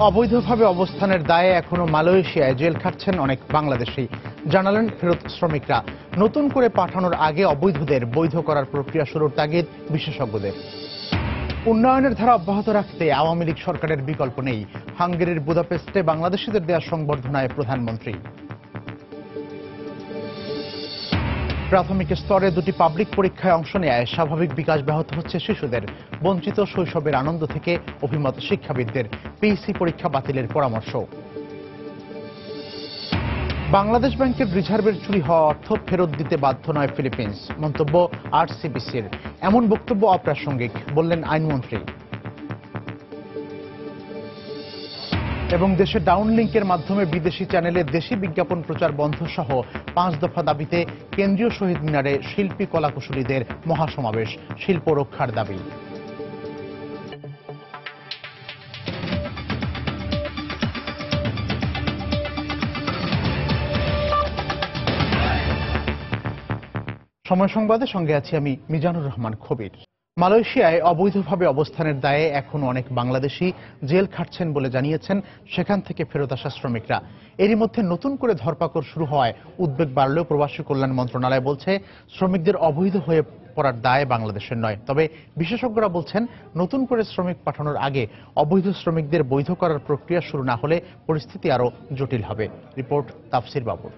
অবৈধভাবে অবস্থানের দায়ে এখনো মালয়েশিয়ায় জেল খাটছেন অনেক বাংলাদেশি। জানালেন ফেরত শ্রমিকরা। নতুন করে পাঠানোর আগে অবৈধদের বৈধ করার প্রক্রিয়া শুরুর তাগিদ বিশেষজ্ঞদের। উন্নয়নের ধারা অব্যাহত রাখতে আওয়ামী লীগ সরকারের বিকল্প নেই। হাঙ্গেরির বুদাপেস্টে বাংলাদেশিদের দেওয়া সংবর্ধনায় প্রধানমন্ত্রী। প্রাথমিক স্তরে দুটি পাবলিক পরীক্ষায় অংশ নেয় স্বাভাবিক বিকাশ ব্যাহত হচ্ছে শিশুদের। বঞ্চিত শৈশবের আনন্দ থেকে অভিমত শিক্ষাবিদদের। পিইসি পরীক্ষা বাতিলের পরামর্শ। বাংলাদেশ ব্যাংকের রিজার্ভের চুরি হওয়া অর্থ ফেরত দিতে বাধ্য নয় ফিলিপিন্স, মন্তব্য আরসিবিসির। এমন বক্তব্য অপ্রাসঙ্গিক বললেন আইনমন্ত্রী। এবং দেশে ডাউনলিংকের মাধ্যমে বিদেশি চ্যানেলে দেশি বিজ্ঞাপন প্রচার বন্ধ সহ 5 দফা দাবিতে কেন্দ্রীয় শহীদ মিনারে শিল্পী কলাকুশলীদের মহাসমাবেশ। শিল্প রক্ষার দাবি। সময় সংবাদের সঙ্গে আছি আমি মিজানুর রহমান খবির। মালয়েশিয়ায় অবৈধভাবে অবস্থানের দায়ে এখনো অনেক বাংলাদেশি জেল খাটছেন বলে জানিয়েছেন সেখান থেকে ফেরত আসা শ্রমিকরা। এরই মধ্যে নতুন করে ধরপাকড় শুরু হওয়ায় উদ্বেগ বাড়লেও প্রবাসী কল্যাণ মন্ত্রণালয় বলছে শ্রমিকদের অবৈধ হয়ে পড়ার দায় বাংলাদেশের নয়। তবে বিশেষজ্ঞরা বলছেন নতুন করে শ্রমিক পাঠানোর আগে অবৈধ শ্রমিকদের বৈধ করার প্রক্রিয়া শুরু না হলে পরিস্থিতি আরও জটিল হবে। রিপোর্ট তাফসির বাবুর।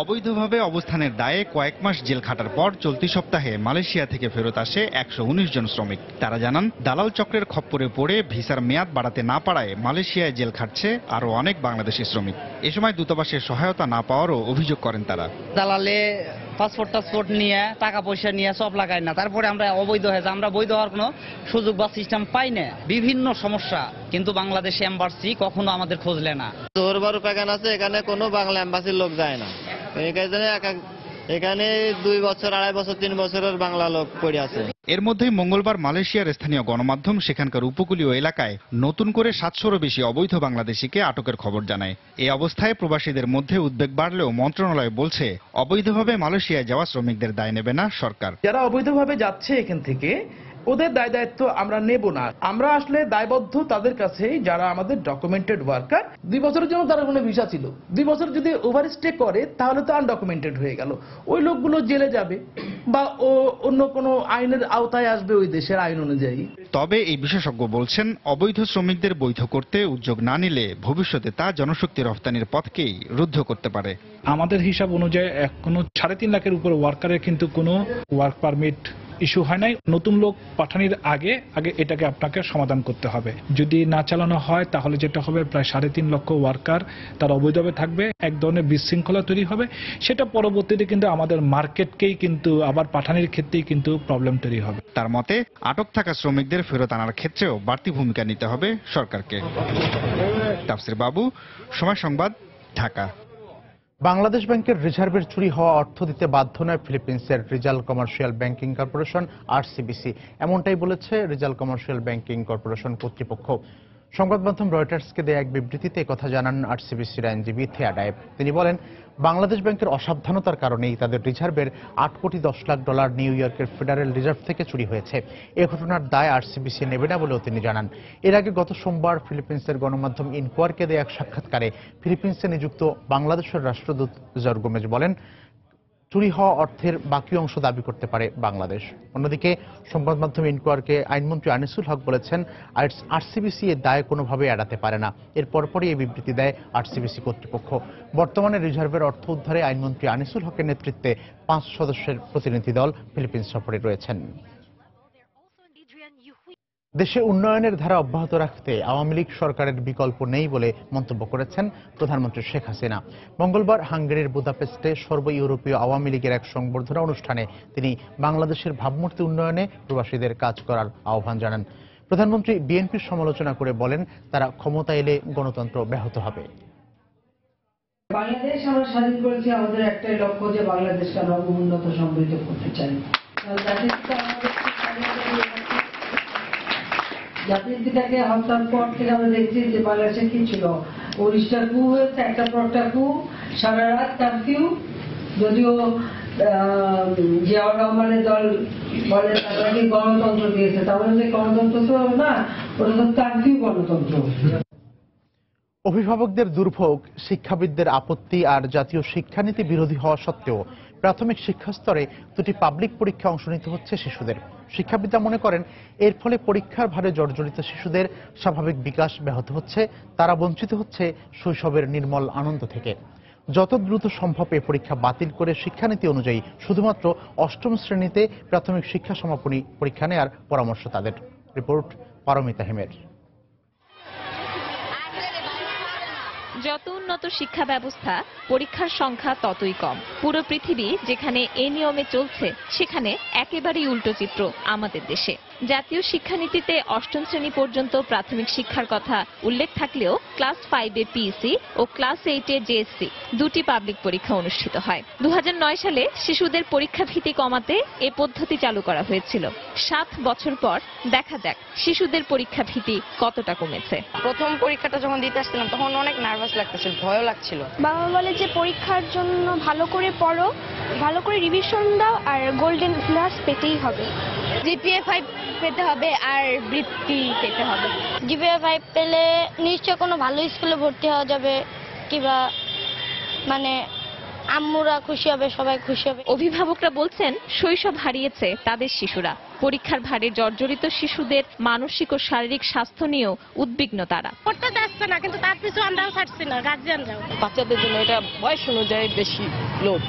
অবৈধভাবে অবস্থানের দায়ে কয়েক মাস জেল খাটার পর চলতি সপ্তাহে মালয়েশিয়া থেকে ফেরত আসে 119 জন শ্রমিক। তারা জানান দালাল চক্রের খপ্পরে পড়ে ভিসার মেয়াদ বাড়াতে না পারায় মালয়েশিয়ায় জেল খাটছে আরও অনেক বাংলাদেশি শ্রমিক। এ সময় দূতাবাসের সহায়তা না পাওয়ারও অভিযোগ করেন তারা। দালালে পাসপোর্ট নিয়ে টাকা পয়সা নিয়ে সব লাগায় না, তারপরে আমরা অবৈধ হয়েছে, আমরা বৈধ হওয়ার কোনো সুযোগ বা সিস্টেম পাই না। বিভিন্ন সমস্যা, কিন্তু বাংলাদেশ এম্বাসি কখনো আমাদের খোঁজলে না। জোরবারু প্যাগান আছে, এখানে কোনো বাংলা এম্বাসির লোক যায় না। এখানে 2 বছর 2.5 বছর 3 বছরের বাংলা লোক পড়ে আছে। এর মধ্যেই মঙ্গলবার মালয়েশিয়ার স্থানীয় গণমাধ্যম সেখানকার উপকূলীয় এলাকায় নতুন করে 700-রও বেশি অবৈধ বাংলাদেশিকে আটকের খবর জানায়। এই অবস্থায় প্রবাসীদের মধ্যে উদ্বেগ বাড়লেও মন্ত্রণালয় বলছে অবৈধভাবে মালয়েশিয়ায় যাওয়া শ্রমিকদের দায় নেবে না সরকার। যারা অবৈধভাবে যাচ্ছে এখান থেকে ওদের দায় দায়িত্ব আমরা নেব না। আমরা আসলে দায়বদ্ধ তাদের কাছে যারা আমাদের ডকুমেন্টেড ওয়ার্কার। 2 বছরের জন্য তার কোনো ভিসা ছিল, 2 বছর যদি ওভারস্টে করে তাহলে তো আনডকুমেন্টেড হয়ে গেল। ওই লোকগুলো জেলে যাবে বা অন্য কোনো আইনের আওতায় আসবে ওই দেশের আইন অনুযায়ী। তবে এই বিশেষজ্ঞ বলছেন অবৈধ শ্রমিকদের বৈধ করতে উদ্যোগ না নিলে ভবিষ্যতে তা জনশক্তি রফতানির পথকেই রুদ্ধ করতে পারে। আমাদের হিসাব অনুযায়ী এখনো 3.5 লাখের উপর ওয়ার্কারের কিন্তু কোনো ওয়ার্ক পারমিট ইস্যু হয় নাই। নতুন লোক পাঠানোর আগে এটাকে আপনাকে সমাধান করতে হবে। যদি না চালানো হয় তাহলে যেটা হবে প্রায় 3.5 লক্ষ ওয়ার্কার তার অবৈধভাবে থাকবে। এক ধরনের বিশৃঙ্খলা তৈরি হবে। সেটা পরবর্তীতে কিন্তু আমাদের মার্কেটকেই কিন্তু আবার পাঠানোর ক্ষেত্রেই কিন্তু প্রবলেম তৈরি হবে। তার মতে আটক থাকা শ্রমিকদের ফেরত আনার ক্ষেত্রেও বাড়তি ভূমিকা নিতে হবে সরকারকে। তাফসির বাবু, সময় সংবাদ, ঢাকা। বাংলাদেশ ব্যাংকের রিজার্ভের চুরি হওয়া অর্থ দিতে বাধ্য নয় ফিলিপিন্সের রিজাল কমার্শিয়াল ব্যাংকিং কর্পোরেশন আরসিবিসি। এমনটাই বলেছে রিজাল কমার্শিয়াল ব্যাংকিং কর্পোরেশন কর্তৃপক্ষ। সংবাদ মাধ্যম রয়টার্সকে দেয়া এক বিবৃতিতে কথা জানান আরসিবিসির আইনজীবী থেয়াডায়েব। তিনি বলেন বাংলাদেশ ব্যাংকের অসাবধানতার কারণেই তাদের রিজার্ভের $8.10 লাখ নিউ ইয়র্কের ফেডারেল রিজার্ভ থেকে চুরি হয়েছে। এ ঘটনার দায় আরসিবিসি নেবে না বলেও তিনি জানান। এর আগে গত সোমবার ফিলিপিন্সের গণমাধ্যম ইনকোয়ারকে দেয়া এক সাক্ষাৎকারে ফিলিপিন্সে নিযুক্ত বাংলাদেশের রাষ্ট্রদূত জর গোমেজ বলেন চুরি হওয়া অর্থের বাকি অংশ দাবি করতে পারে বাংলাদেশ। অন্যদিকে সংবাদ মাধ্যম ইনকোয়ারকে আইনমন্ত্রী আনিসুল হক বলেছেন আরসিবিসি এর দায় কোনোভাবে এড়াতে পারে না। এর পরপরই এই বিবৃতি দেয় আরসিবিসি কর্তৃপক্ষ। বর্তমানে রিজার্ভের অর্থ উদ্ধারে আইনমন্ত্রী আনিসুল হকের নেতৃত্বে 5 সদস্যের প্রতিনিধি দল ফিলিপিন্স সফরে রয়েছেন। দেশে উন্নয়নের ধারা অব্যাহত রাখতে আওয়ামী লীগ সরকারের বিকল্প নেই বলে মন্তব্য করেছেন প্রধানমন্ত্রী শেখ হাসিনা। মঙ্গলবার হাঙ্গেরির বুদাপেস্টে সর্ব ইউরোপীয় আওয়ামী লীগের এক সংবর্ধনা অনুষ্ঠানে তিনি বাংলাদেশের ভাবমূর্তি উন্নয়নে প্রবাসীদের কাজ করার আহ্বান জানান। প্রধানমন্ত্রী বিএনপির সমালোচনা করে বলেন তারা ক্ষমতা এলে গণতন্ত্র ব্যাহত হবে। বাংলাদেশ আমরা স্বাধীন করেছি, আমাদের একটাই লক্ষ্য যে বাংলাদেশকে আমরা উন্নত সমৃদ্ধ করতে চাই। জাতির হত্যার পর থেকে আমরা দেখছি যে বাংলাদেশে কি ছিল, 19টা কু হয়েছে, একটা পর একটা কু, সারা রাত কারফিউ। যদিও জিয়াউর রহমানের দল বলে তারা কি গণতন্ত্র দিয়েছে, তাহলে যে গণতন্ত্র তো না, ওটা তো কান্ট্রি গণতন্ত্র। অভিভাবকদের দুর্ভোগ, শিক্ষাবিদদের আপত্তি আর জাতীয় শিক্ষানীতি বিরোধী হওয়া সত্ত্বেও প্রাথমিক শিক্ষা স্তরে দুটি পাবলিক পরীক্ষা অংশ নিতে হচ্ছে শিশুদের। শিক্ষাবিদরা মনে করেন এর ফলে পরীক্ষার ভারে জর্জরিত শিশুদের স্বাভাবিক বিকাশ ব্যাহত হচ্ছে, তারা বঞ্চিত হচ্ছে শৈশবের নির্মল আনন্দ থেকে। যত দ্রুত সম্ভব এ পরীক্ষা বাতিল করে শিক্ষানীতি অনুযায়ী শুধুমাত্র অষ্টম শ্রেণীতে প্রাথমিক শিক্ষা সমাপনী পরীক্ষা নেয়ার পরামর্শ তাদের। রিপোর্ট পারমিতা হেমের। যত উন্নত শিক্ষা ব্যবস্থা, পরীক্ষার সংখ্যা ততই কম। পুরো পৃথিবী যেখানে এই নিয়মে চলছে, সেখানে একেবারেই উল্টো চিত্র আমাদের দেশে। জাতীয় শিক্ষানীতিতে অষ্টম শ্রেণী পর্যন্ত প্রাথমিক শিক্ষার কথা উল্লেখ থাকলেও ক্লাস 5-এ পিইসি ও ক্লাস 8-এ জেএসসি দুটি পাবলিক পরীক্ষা অনুষ্ঠিত হয়। 2009 সালে শিশুদের পরীক্ষা ভীতি কমাতে এ পদ্ধতি চালু করা হয়েছিল। 7 বছর পর দেখা যাক শিশুদের পরীক্ষা ভীতি কতটা কমেছে। প্রথম পরীক্ষাটা যখন দিতে আসছিলাম তখন অনেক নার্ভাস লাগতেছিল, ভয়ও লাগছিল। বাবা বলে যে পরীক্ষার জন্য ভালো করে পড়ো, ভালো করে রিভিশন দাও, আর গোল্ডেন প্লাস পেতেই হবে। জিপিএ 5 পেতে হবে আর বৃত্তি পেতে হবে। জিপিএ 5 পেলে নিশ্চয় কোনো ভালো স্কুলে ভর্তি হওয়া যাবে, কিংবা মানে আম্মুরা খুশি হবে, সবাই খুশি হবে। অভিভাবকরা বলছেন শৈশব হারিয়েছে তাদের শিশুরা। পরীক্ষার ভারে জর্জরিত শিশুদের মানসিক ও শারীরিক স্বাস্থ্য নিয়েও উদ্বিগ্ন তারা। পড়তে যাচ্ছে না, কিন্তু তার পিছু আমরাও ছাড়ছি না, গার্জিয়ানরাও। বাচ্চাদের জন্য এটা বয়স অনুযায়ী বেশি লোড।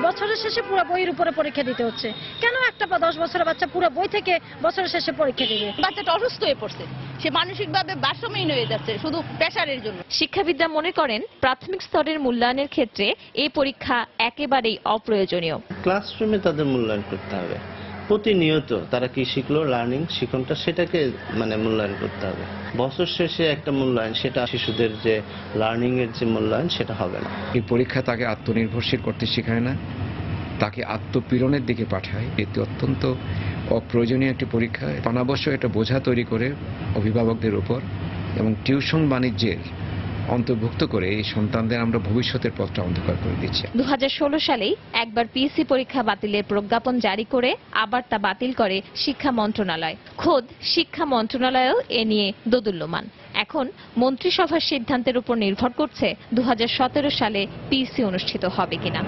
বছরের শেষে পুরো বইয়ের উপরে পরীক্ষা দিতে হচ্ছে। কেন একটা 10 বছরের বাচ্চা পুরো বই থেকে বছরের শেষে পরীক্ষা দিবে? বাচ্চাটা অসুস্থ হয়ে পড়ছে, সে মানসিকভাবে ভারসাম্যহীন হয়ে যাচ্ছে শুধু প্রেসারের জন্য। শিক্ষাবিদরা মনে করেন প্রাথমিক স্তরের মূল্যায়নের ক্ষেত্রে এই পরীক্ষা একেবারেই অপ্রয়োজনীয়। ক্লাসরুমে তাদের মূল্যায়ন করতে হবে, প্রতিনিয়ত তারা কি শিখলো, লার্নিং শিখনটা সেটাকে মূল্যায়ন করতে হবে। বছর শেষে একটা মূল্যায়ন, সেটা শিশুদের যে লার্নিং এর যে মূল্যায়ন সেটা হবে না। এই পরীক্ষা তাকে আত্মনির্ভরশীল করতে শেখায় না, তাকে আত্মপীড়নের দিকে পাঠায়। এটি অত্যন্ত অপ্রয়োজনীয় একটি পরীক্ষা। অনাবশ্য একটা বোঝা তৈরি করে অভিভাবকদের উপর এবং টিউশন বাণিজ্যের অন্তর্ভুক্ত করে এই সন্তানদের আমরা ভবিষ্যতের পথটা অন্ধকার করে দিচ্ছি। 2016 সালেই একবার পিএসসি পরীক্ষা বাতিলের প্রজ্ঞাপন জারি করে আবার তা বাতিল করে শিক্ষা মন্ত্রণালয়। খোদ শিক্ষা মন্ত্রণালয়ও এ নিয়ে দোদুল্যমান। এখন মন্ত্রিসভার সিদ্ধান্তের উপর নির্ভর করছে 2017 সালে পিএসসি অনুষ্ঠিত হবে কিনা।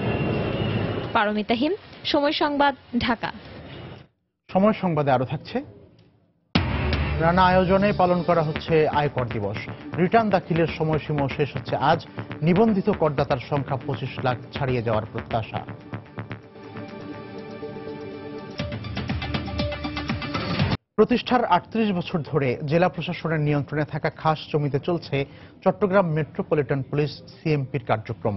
পারমিতা হিম, সময় সংবাদ, ঢাকা। সময় সংবাদে আরো থাকছে। নানা আয়োজনে পালন করা হচ্ছে আয়কর দিবস। রিটার্ন দাখিলের সময়সীমা শেষ হচ্ছে আজ। নিবন্ধিত করদাতার সংখ্যা 25 লাখ ছাড়িয়ে যাওয়ার প্রত্যাশা। প্রতিষ্ঠার 38 বছর ধরে জেলা প্রশাসনের নিয়ন্ত্রণে থাকা খাস জমিতে চলছে চট্টগ্রাম মেট্রোপলিটন পুলিশ সিএমপির কার্যক্রম।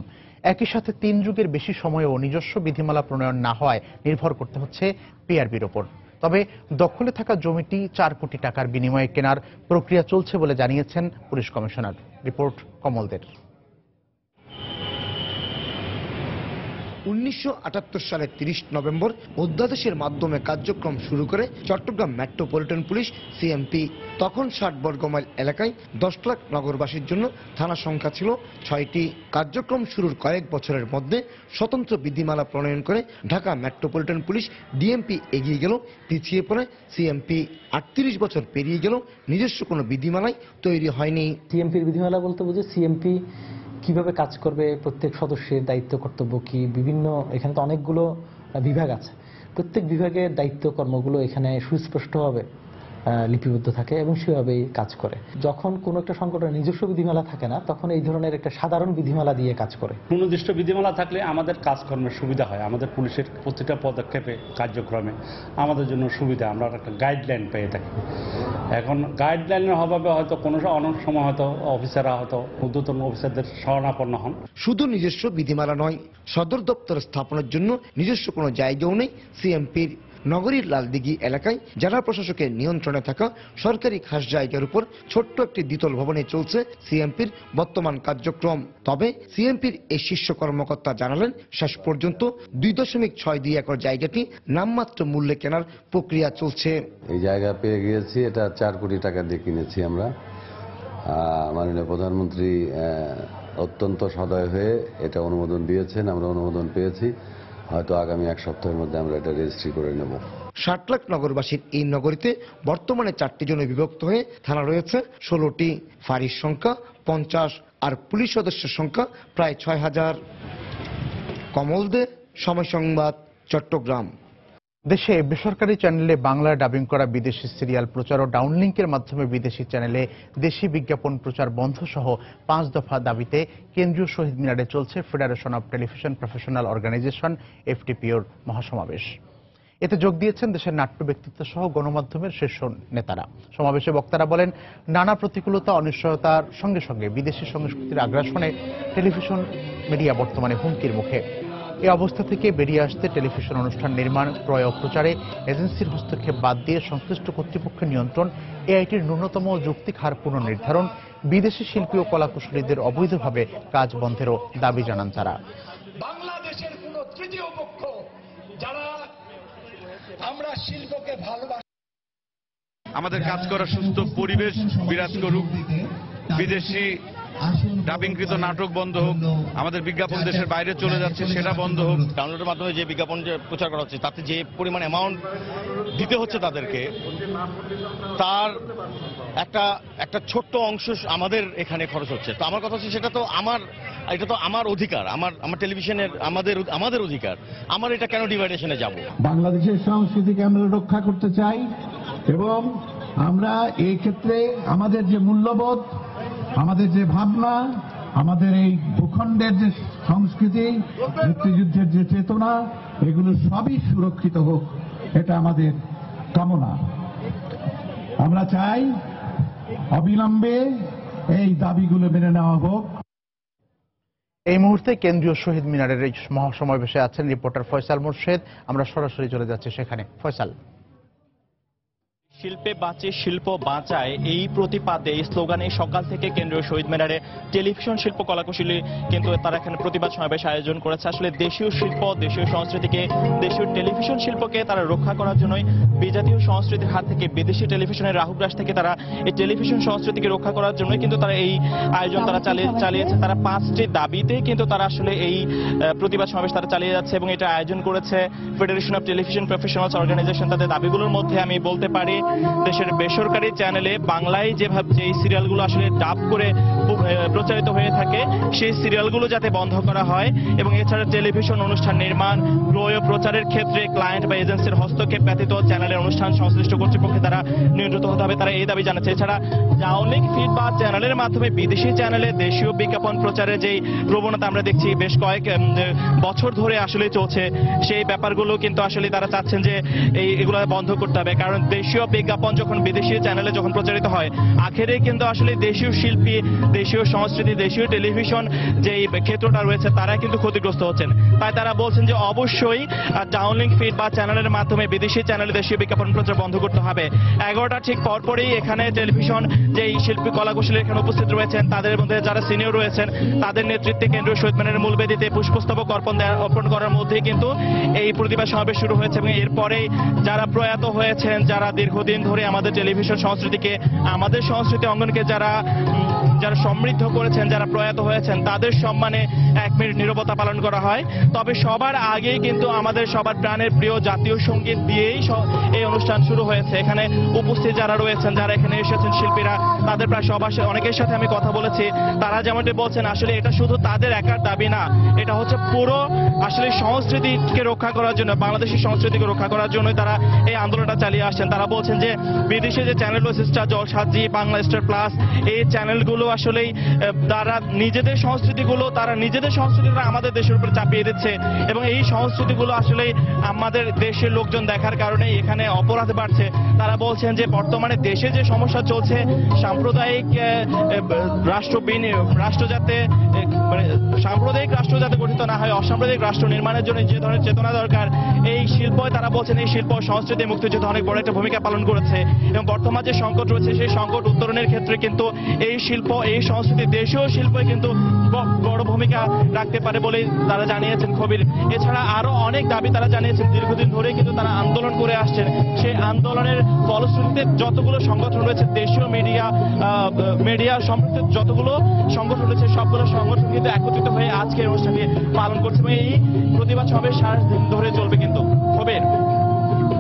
একই সাথে 3 যুগের বেশি সময়ও নিজস্ব বিধিমালা প্রণয়ন না হওয়ায় নির্ভর করতে হচ্ছে পিআরবির ওপর। তবে দখলে থাকা জমিটি 4 কোটি টাকার বিনিময়ে কেনার প্রক্রিয়া চলছে বলে জানিয়েছেন পুলিশ কমিশনার। রিপোর্ট কমলদের। 1978 সালের 30 নভেম্বর অধ্যাদেশের মাধ্যমে কার্যক্রম শুরু করে চট্টগ্রাম মেট্রোপলিটন পুলিশ সিএমপি। তখন 60 বর্গমাইল এলাকায় 10 লাখ নগরবাসীর জন্য থানা সংখ্যা ছিল 6টি। কার্যক্রম শুরুর কয়েক বছরের মধ্যে স্বতন্ত্র বিধিমালা প্রণয়ন করে ঢাকা মেট্রোপলিটন পুলিশ ডিএমপি এগিয়ে গেল, পিছিয়ে পড়ে সিএমপি। 38 বছর পেরিয়ে গেল, নিজস্ব কোনো বিধিমালাই তৈরি হয়নি। সিএমপির বিধিমালা বলতে বুঝে সিএমপি কিভাবে কাজ করবে, প্রত্যেক সদস্যের দায়িত্ব কর্তব্য কি, বিভিন্ন এখানে তো অনেকগুলো বিভাগ আছে, প্রত্যেক বিভাগের দায়িত্ব কর্মগুলো এখানে সুস্পষ্টভাবে লিপিবদ্ধ থাকে এবং সেভাবেই কাজ করে। যখন কোনো একটা সংগঠনের নিজস্ব বিধিমালা থাকে না, তখন এই ধরনের একটা সাধারণ বিধিমালা দিয়ে কাজ করে। সুনির্দিষ্ট বিধিমালা থাকলে আমাদের কাজকর্মের সুবিধা হয়, আমাদের পুলিশের প্রতিটা পদক্ষেপে কার্যক্রমে আমাদের জন্য সুবিধা, আমরা একটা গাইডলাইন পেয়ে থাকি। এখন গাইডলাইনের অভাবে হয়তো কোনো অনেক সময় হয়তো অফিসাররা হয়তো ঊর্ধ্বতন অফিসারদের শরণাপন্ন হন। শুধু নিজস্ব বিধিমালা নয়, সদর দপ্তর স্থাপনের জন্য নিজস্ব কোনো জায়গাও নেই সিএমপির। নগরীর লালদিঘি এলাকায় জেলা প্রশাসকের নিয়ন্ত্রণে থাকা সরকারি খাস জায়গার উপর ছোট্ট একটি দ্বিতল ভবনে চলছে সিএমপির বর্তমান কার্যক্রম। তবে সিএমপির এই শীর্ষ কর্মকর্তা জানালেন, শেষ পর্যন্ত 2.62 একর জায়গাটি নামমাত্র মূল্যে কেনার প্রক্রিয়া চলছে। এই জায়গা পেয়ে গিয়েছি, এটা 4 কোটি টাকা দিয়ে কিনেছি আমরা। মাননীয় প্রধানমন্ত্রী অত্যন্ত সদয় হয়ে এটা অনুমোদন দিয়েছেন, আমরা অনুমোদন পেয়েছি। হয়তো আগামী 1 সপ্তাহের মধ্যে আমরা এটা রেজিস্ট্রি করে নেব। 60 লাখ নগরবাসীর এই নগরীতে বর্তমানে 4টি জনে বিভক্ত হয়ে থানা রয়েছে 16টি, ফাঁড়ির সংখ্যা 50 আর পুলিশ সদস্যের সংখ্যা প্রায় 6000। কমল দে, সময় সংবাদ, চট্টগ্রাম। দেশে বেসরকারি চ্যানেলে বাংলা ডাবিং করা বিদেশি সিরিয়াল প্রচার ও ডাউনলিংকের মাধ্যমে বিদেশি চ্যানেলে দেশি বিজ্ঞাপন প্রচার বন্ধ সহ 5 দফা দাবিতে কেন্দ্রীয় শহীদ মিনারে চলছে federation of television professional organisation FTPOর মহাসমাবেশ। এতে যোগ দিয়েছেন দেশের নাট্য ব্যক্তিত্ব সহ গণমাধ্যমের শীর্ষ নেতারা। সমাবেশে বক্তারা বলেন, নানা প্রতিকূলতা অনিশ্চয়তার সঙ্গে সঙ্গে বিদেশি সংস্কৃতির আগ্রাসনে টেলিভিশন মিডিয়া বর্তমানে হুমকির মুখে। এই অবস্থা থেকে বেরিয়ে আসতে টেলিভিশন অনুষ্ঠান নির্মাণ, ক্রয় ও প্রচারে এজেন্সির হস্তক্ষেপ বাদ দিয়ে সংশ্লিষ্ট কর্তৃপক্ষের নিয়ন্ত্রণ, এআইটির ন্যূনতম যৌক্তিক হার পুনর্নির্ধারণ, বিদেশি শিল্পী ও কলাকুশলীদের অবৈধভাবে কাজ বন্ধেরও দাবি জানান তারা। বাংলাদেশের কোন তৃতীয় পক্ষ যারা আমরা শিল্পকে ভালোবাসি, আমাদের কাজ করার সুস্থ পরিবেশ বিরাজ করুক, বিদেশি ডাবিংকৃত নাটক বন্ধ হোক, আমাদের বিজ্ঞাপন দেশের বাইরে চলে যাচ্ছে সেটা বন্ধ হোক। ডাউনলোডের মাধ্যমে যে বিজ্ঞাপন প্রচার করা হচ্ছে তাতে যে পরিমাণ অ্যামাউন্ট দিতে হচ্ছে তাদেরকে, তার একটা ছোট্ট অংশ আমাদের এখানে খরচ হচ্ছে। তো আমার কথা হচ্ছে এটা তো আমার অধিকার, আমার টেলিভিশনের আমাদের অধিকার। আমার এটা কেন ডিভাইডেশনে যাব? বাংলাদেশের সংস্কৃতিকে আমরা রক্ষা করতে চাই এবং আমরা এই ক্ষেত্রে আমাদের যে মূল্যবোধ, আমাদের যে ভাবনা, আমাদের এই ভূখণ্ডের যে সংস্কৃতি, মুক্তিযুদ্ধের যে চেতনা, এগুলো সবই সুরক্ষিত হোক, এটা আমাদের কামনা। আমরা চাই অবিলম্বে এই দাবিগুলো মেনে নেওয়া হোক। এই মুহূর্তে কেন্দ্রীয় শহীদ মিনারের এই মহাসমাবেশে আছেন রিপোর্টার ফয়সাল মোর্শেদ। আমরা সরাসরি চলে যাচ্ছি সেখানে। ফয়সাল। শিল্পে বাঁচে, শিল্প বাঁচায়, এই প্রতিপাদে এই স্লোগানে সকাল থেকে কেন্দ্রীয় শহীদ মিনারে টেলিভিশন শিল্প কলাকুশলী কিন্তু তারা এখানে প্রতিবাদ সমাবেশ আয়োজন করেছে। আসলে দেশীয় শিল্প, দেশীয় সংস্কৃতিকে, দেশীয় টেলিভিশন শিল্পকে তারা রক্ষা করার জন্যই বিজাতীয় সংস্কৃতির হাত থেকে, বিদেশি টেলিভিশনের রাহুগ্রাস থেকে তারা এই টেলিভিশন সংস্কৃতিকে রক্ষা করার জন্যই কিন্তু তারা এই আয়োজন তারা চালিয়েছে। তারা 5টি দাবিতে কিন্তু তারা আসলে এই প্রতিবাদ সমাবেশ তারা চালিয়ে যাচ্ছে এবং এটা আয়োজন করেছে federation of television professionals organization. তাদের দাবিগুলোর মধ্যে আমি বলতে পারি, দেশের বেসরকারি চ্যানেলে বাংলায় যেভাবে এই সিরিয়ালগুলো আসলে ডাব করে প্রচারিত হয়ে থাকে, সেই সিরিয়ালগুলো যাতে বন্ধ করা হয় এবং এছাড়া টেলিভিশন অনুষ্ঠান নির্মাণ, ক্রয় ও প্রচারের ক্ষেত্রে ক্লায়েন্ট বা এজেন্সির হস্তক্ষেপ ব্যতীত চ্যানেলের অনুষ্ঠান সংশ্লিষ্ট কর্তৃপক্ষে তারা নিয়ন্ত্রিত হতে হবে, তারা এই দাবি জানাচ্ছে। এছাড়া ডাউনলিং ফিড বা চ্যানেলের মাধ্যমে বিদেশি চ্যানেলে দেশীয় বিজ্ঞাপন প্রচারের যেই প্রবণতা আমরা দেখছি বেশ কয়েক বছর ধরে আসলে চলছে, সেই ব্যাপারগুলো কিন্তু আসলে তারা চাচ্ছেন যে এগুলো বন্ধ করতে হবে। কারণ দেশীয় বিজ্ঞাপন যখন বিদেশি চ্যানেলে যখন প্রচারিত হয়, আখেরে কিন্তু আসলে দেশীয় শিল্পী, দেশীয় সংস্কৃতি, দেশীয় টেলিভিশন যে ক্ষেত্রটা রয়েছে তারা কিন্তু ক্ষতিগ্রস্ত হচ্ছেন। তাই তারা বলছেন যে অবশ্যই ডাউনলিং ফিড বা চ্যানেলের মাধ্যমে বিদেশি চ্যানেলে দেশীয় বিজ্ঞাপন প্রচার বন্ধ করতে হবে। 11টা ঠিক পরপরই এখানে টেলিভিশন যে শিল্পী কলাকুশলী এখানে উপস্থিত রয়েছেন, তাদের মধ্যে যারা সিনিয়র রয়েছেন তাদের নেতৃত্বে কেন্দ্রীয় শহীদ মিনারের মূল বেদিতে পুষ্পস্তবক অর্পণ করার মধ্যেই কিন্তু এই প্রতিবাদ সমাবেশ শুরু হয়েছে এবং এরপরেই যারা প্রয়াত হয়েছেন, যারা দীর্ঘদিন ধরে আমাদের টেলিভিশন সংস্কৃতিকে, আমাদের সংস্কৃতি অঙ্গনকে যারা সমৃদ্ধ করেছেন, যারা প্রয়াত হয়েছেন, তাদের সম্মানে 1 মিনিট নীরবতা পালন করা হয়। তবে সবার আগেই কিন্তু আমাদের সবার প্রাণের প্রিয় জাতীয় সঙ্গীত দিয়েই এই অনুষ্ঠান শুরু হয়েছে। এখানে উপস্থিত যারা রয়েছেন, যারা এখানে এসেছেন শিল্পীরা, তাদের প্রায় অনেকের সাথে আমি কথা বলেছি। তারা যেমনটি বলছেন, আসলে এটা শুধু তাদের একার দাবি না, এটা হচ্ছে পুরো আসলে সংস্কৃতিকে রক্ষা করার জন্য, বাংলাদেশের সংস্কৃতিকে রক্ষা করার জন্য তারা এই আন্দোলনটা চালিয়ে আসছেন। তারা বলছেন যে বিদেশে যে চ্যানেল রয়েছে, স্টার জলসাদ জি, বাংলা স্টার প্লাস, এই চ্যানেলগুলো আসলেই তারা নিজেদের সংস্কৃতিটা আমাদের দেশের উপর চাপিয়ে দিচ্ছে এবং এই সংস্কৃতিগুলো আসলেই আমাদের দেশের লোকজন দেখার কারণে এখানে অপরাধ বাড়ছে। তারা বলছেন যে বর্তমানে দেশে যে সমস্যা চলছে, সাম্প্রদায়িক রাষ্ট্র যাতে গঠিত না হয়, অসাম্প্রদায়িক রাষ্ট্র নির্মাণের জন্য যে ধরনের চেতনা দরকার, এই শিল্প, তারা বলছেন এই শিল্প সংস্কৃতি মুক্তিযুদ্ধে অনেক বড় একটা ভূমিকা পালন করেছে এবং বর্তমান যে সংকট রয়েছে সেই সংকট উত্তরণের ক্ষেত্রে কিন্তু এই শিল্প, এই সংস্কৃতি, দেশীয় শিল্পই কিন্তু বড় ভূমিকা রাখতে পারে বলে তারা জানিয়েছেন খবির। এছাড়া আরো অনেক দাবি তারা জানিয়েছেন, দীর্ঘদিন ধরে কিন্তু তারা আন্দোলন করে আসছেন। সেই আন্দোলনের ফলশ্রুতিতে যতগুলো সংগঠন রয়েছে, দেশীয় মিডিয়া সম্পর্কে যতগুলো সংগঠন রয়েছে, সবগুলো সংগঠন কিন্তু একত্রিত হয়ে আজকে অনুষ্ঠানটি পালন করছে এবং এই প্রতিবাদ সমাবেশ 7 দিন ধরে চলবে কিন্তু। খবির।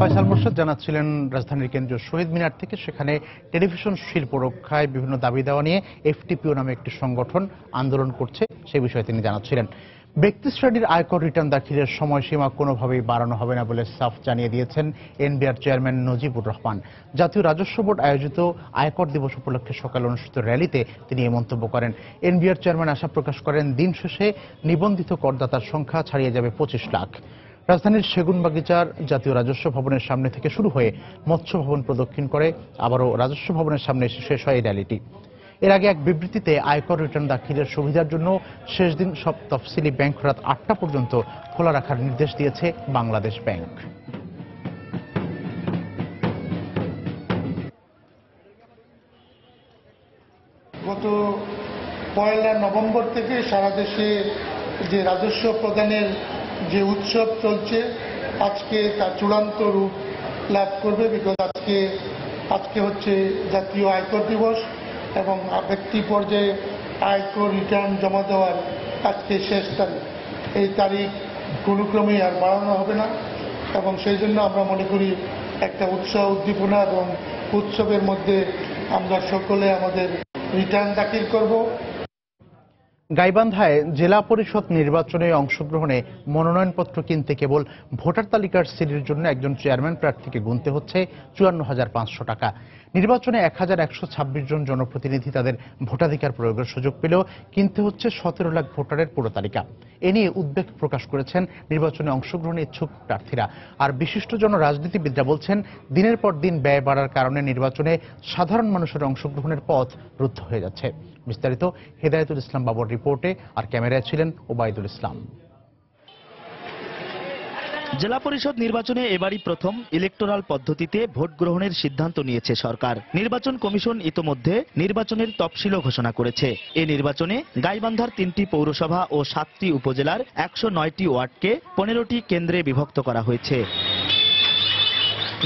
ফয়সাল মোর্শেদ জানাচ্ছিলেন রাজধানীর কেন্দ্রীয় শহীদ মিনার থেকে, সেখানে টেলিভিশন শিল্প রক্ষায় বিভিন্ন দাবি দেওয়া নিয়ে এফটিপিও নামে একটি সংগঠন আন্দোলন করছে, সে বিষয়ে তিনি জানাচ্ছিলেন। ব্যক্তি শ্রেণীর আয়কর রিটার্ন দাখিলের সময়সীমা কোনোভাবেই বাড়ানো হবে না বলে সাফ জানিয়ে দিয়েছেন এনবিআর চেয়ারম্যান নজিবুর রহমান। জাতীয় রাজস্ব বোর্ড আয়োজিত আয়কর দিবস উপলক্ষে সকালে অনুষ্ঠিত র্যালিতে তিনি এই মন্তব্য করেন। এনবিআর চেয়ারম্যান আশা প্রকাশ করেন, দিন শেষে নিবন্ধিত করদাতার সংখ্যা ছাড়িয়ে যাবে 25 লাখ। রাজধানীর সেগুনবাগিচার জাতীয় রাজস্ব ভবনের সামনে থেকে শুরু হয়ে মৎস্য ভবন প্রদক্ষিণ করে আবারও রাজস্ব ভবনের সামনে এসে শেষ হয় এই র্যালিটি। এর আগে এক বিবৃতিতে আয়কর রিটার্ন দাখিলের সুবিধার জন্য শেষ দিন সব তফসিলি ব্যাংক রাত 8টা পর্যন্ত খোলা রাখার নির্দেশ দিয়েছে বাংলাদেশ ব্যাংক। গত 1 নভেম্বর থেকে সারা দেশে যে রাজস্ব প্রদানের যে উৎসব চলছে, আজকে তা চূড়ান্ত রূপ লাভ করবে। বিকজ আজকে হচ্ছে জাতীয় আয়কর দিবস এবং ব্যক্তি পর্যায়ে আয়কর রিটার্ন জমা দেওয়ার আজকে শেষ তারিখ। এই তারিখ কোনোক্রমেই আর বাড়ানো হবে না এবং সেই জন্য আমরা মনে করি একটা উৎসাহ উদ্দীপনা এবং উৎসবের মধ্যে আমরা সকলে আমাদের রিটার্ন দাখিল করব। গাইবান্ধায় জেলা পরিষদ নির্বাচনে অংশগ্রহণে মনোনয়নপত্র কিনতে কেবল ভোটার তালিকার সিডির জন্য একজন চেয়ারম্যান প্রার্থীকে গুনতে হচ্ছে 54,500 টাকা। নির্বাচনে 1,126 জন জনপ্রতিনিধি তাদের ভোটাধিকার প্রয়োগের সুযোগ পেলেও কিনতে হচ্ছে 17 লাখ ভোটারের পুরো তালিকা। এ নিয়ে উদ্বেগ প্রকাশ করেছেন নির্বাচনে অংশগ্রহণে ইচ্ছুক প্রার্থীরা। আর বিশিষ্টজন রাজনীতিবিদরা বলছেন, দিনের পর দিন ব্যয় বাড়ার কারণে নির্বাচনে সাধারণ মানুষের অংশগ্রহণের পথ রুদ্ধ হয়ে যাচ্ছে। বিস্তারিত হেদায়েতুল ইসলাম বাবুর রিপোর্টে, আর ক্যামেরায় ছিলেন ওবায়দুল ইসলাম। জেলা পরিষদ নির্বাচনে এবারই প্রথম ইলেকটোরাল পদ্ধতিতে ভোট গ্রহণের সিদ্ধান্ত নিয়েছে সরকার। নির্বাচন কমিশন ইতোমধ্যে নির্বাচনের তফসিলও ঘোষণা করেছে। এই নির্বাচনে গাইবান্ধার 3টি পৌরসভা ও 7টি উপজেলার 109টি ওয়ার্ডকে 15টি কেন্দ্রে বিভক্ত করা হয়েছে।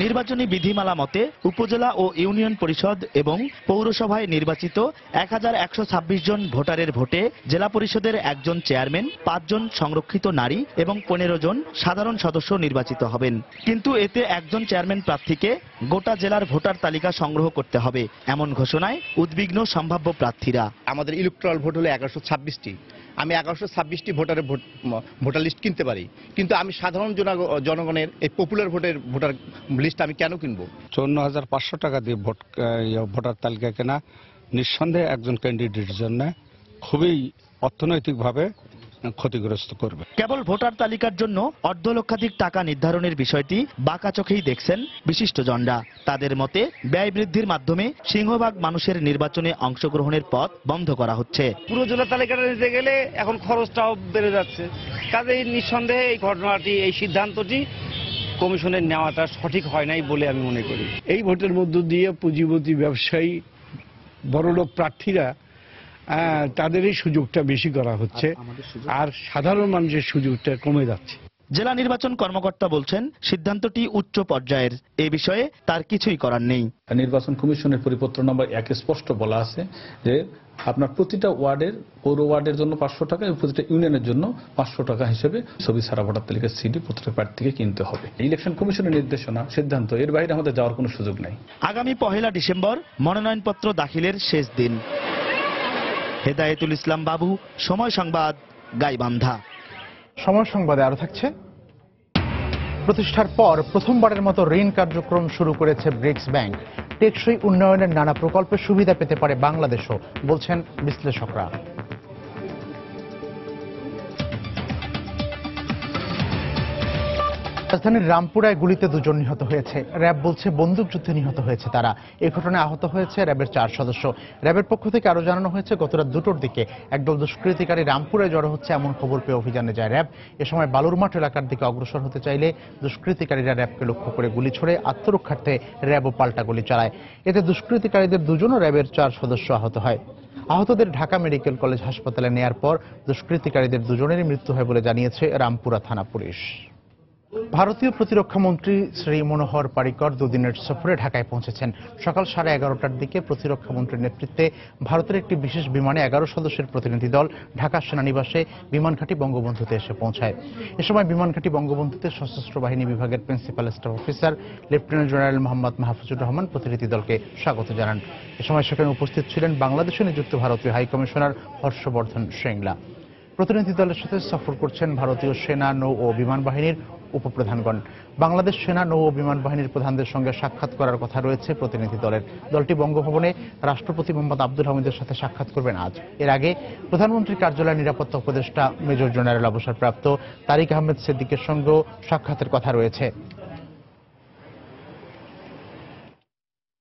নির্বাচনী বিধিমালা মতে উপজেলা ও ইউনিয়ন পরিষদ এবং পৌরসভায় নির্বাচিত 1,126 জন ভোটারের ভোটে জেলা পরিষদের 1 জন চেয়ারম্যান, 5 জন সংরক্ষিত নারী এবং 15 জন সাধারণ সদস্য নির্বাচিত হবেন। কিন্তু এতে 1 জন চেয়ারম্যান প্রার্থীকে গোটা জেলার ভোটার তালিকা সংগ্রহ করতে হবে, এমন ঘোষণায় উদ্বিগ্ন সম্ভাব্য প্রার্থীরা। আমাদের ইলেকট্রাল ভোট হলো 1126টি। আমি 1126টি ভোটার লিস্ট কিনতে পারি, কিন্তু আমি সাধারণ জনগণের এই পপুলার ভোটার লিস্ট আমি কেন কিনবো? 54,500 টাকা দিয়ে ভোটার তালিকা কেনা নিঃসন্দেহে একজন ক্যান্ডিডেটের জন্য খুবই অর্থনৈতিকভাবে ক্ষতিগ্রস্ত করবে। কেবল ভোটার তালিকার জন্য অর্ধলক্ষাধিক টাকা নির্ধারণের বিষয়টি বাঁকা চোখেই দেখছেন বিশিষ্টজনরা। তাদের মতে ব্যয় বৃদ্ধির মাধ্যমে সিংহভাগ মানুষের নির্বাচনে অংশগ্রহণের পথ বন্ধ করা হচ্ছে। পুরো জেলা তালিকাটা নিতে গেলে এখন খরচটাও বেড়ে যাচ্ছে। কাজেই নিঃসন্দেহে এই ঘটনাটি, এই সিদ্ধান্তটি কমিশনের নেওয়াটা সঠিক হয় নাই বলে আমি মনে করি। এই ভোটের মধ্য দিয়ে পুঁজিপতি ব্যবসায়ী বড়লোক প্রার্থীরা তাদের এই সুযোগটা বেশি করা হচ্ছে, আর সাধারণ মানুষের সুযোগটা কমে যাচ্ছে। জেলা নির্বাচন কর্মকর্তা বলছেন, সিদ্ধান্তটি উচ্চ পর্যায়ের, এ বিষয়ে তার কিছুই করার নেই। নির্বাচন কমিশনের পরিপত্র নম্বর 1 স্পষ্ট বলা আছে যে আপনার প্রতিটা ওয়ার্ডের, পৌর ওয়ার্ডের জন্য 500 টাকা এবং প্রতিটা ইউনিয়নের জন্য 500 টাকা হিসেবে ছবি ছাড়া ভোটার তালিকার সিডি প্রতিটা প্রার্থীকে কিনতে হবে। ইলেকশন কমিশনের নির্দেশনা, সিদ্ধান্ত, এর বাইরে আমাদের যাওয়ার কোনো সুযোগ নাই। আগামী 1 ডিসেম্বর মনোনয়নপত্র দাখিলের শেষ দিন। হেদায়েতুল ইসলাম বাবু, সময় সংবাদ, গাইবান্ধা। সময় সংবাদে আরো থাকছে, প্রতিষ্ঠার পর প্রথমবারের মতো ঋণ কার্যক্রম শুরু করেছে ব্রিক্স ব্যাংক। টেকসই উন্নয়নের নানা প্রকল্পের সুবিধা পেতে পারে বাংলাদেশও, বলছেন বিশ্লেষকরা। রাজধানীর রামপুরায় গুলিতে 2 জন নিহত হয়েছে। র্যাব বলছে বন্দুকযুদ্ধে নিহত হয়েছে তারা। এই ঘটনায় আহত হয়েছে র্যাবের 4 সদস্য। র্যাবের পক্ষ থেকে আরো জানানো হয়েছে, গত রাত 2টোর দিকে একদল দুষ্কৃতিকারী রামপুরায় জড়ো হচ্ছে এমন খবর পেয়ে অভিযানে যায় র্যাব। এ সময় বালুরমাঠ এলাকার দিকে অগ্রসর হতে চাইলে দুষ্কৃতিকারীরা র্যাবকে লক্ষ্য করে গুলি ছোড়ে। আত্মরক্ষার্থে র্যাবও পাল্টা গুলি চালায়। এতে দুষ্কৃতিকারীদের 2 জন ও র্যাবের 4 সদস্য আহত হয়। আহতদের ঢাকা মেডিকেল কলেজ হাসপাতালে নেয়ার পর দুষ্কৃতিকারীদের 2 জনেরই মৃত্যু হয় বলে জানিয়েছে রামপুরা থানা পুলিশ। ভারতীয় প্রতিরক্ষা মন্ত্রী শ্রী মনোহর পারিকর দুদিনের সফরে ঢাকায় পৌঁছেছেন। সকাল 11:30টার দিকে প্রতিরক্ষা মন্ত্রীর নেতৃত্বে ভারতের একটি বিশেষ বিমানে 11 সদস্যের প্রতিনিধি দল ঢাকা সেনানিবাসে বিমানঘাঁটি বঙ্গবন্ধুতে এসে পৌঁছায়। এ সময় বিমানঘাঁটি বঙ্গবন্ধুতে সশস্ত্র বাহিনী বিভাগের principal staff officer lieutenant general Mohammad Mahfuzur Rahman প্রতিনিধি দলকে স্বাগত জানান। এ সময় সেখানে উপস্থিত ছিলেন বাংলাদেশে নিযুক্ত ভারতীয় হাইকমিশনার হর্ষবর্ধন শ্রিংলা। প্রতিনিধি দলের সাথে সফর করছেন ভারতীয় সেনা, নৌ ও বিমান বাহিনীর উপপ্রধানগণ। বাংলাদেশ সেনা, নৌ ও বিমান বাহিনীর প্রধানদের সঙ্গে সাক্ষাৎ করার কথা রয়েছে প্রতিনিধি দলের। দলটি বঙ্গভবনে রাষ্ট্রপতি মোহাম্মদ আব্দুল হামিদের সাথে সাক্ষাৎ করবেন আজ। এর আগে প্রধানমন্ত্রীর কার্যালয়ের নিরাপত্তা উপদেষ্টা মেজর জেনারেল অবসরপ্রাপ্ত তারিক আহমেদ সিদ্দিকের সঙ্গেও সাক্ষাতের কথা রয়েছে।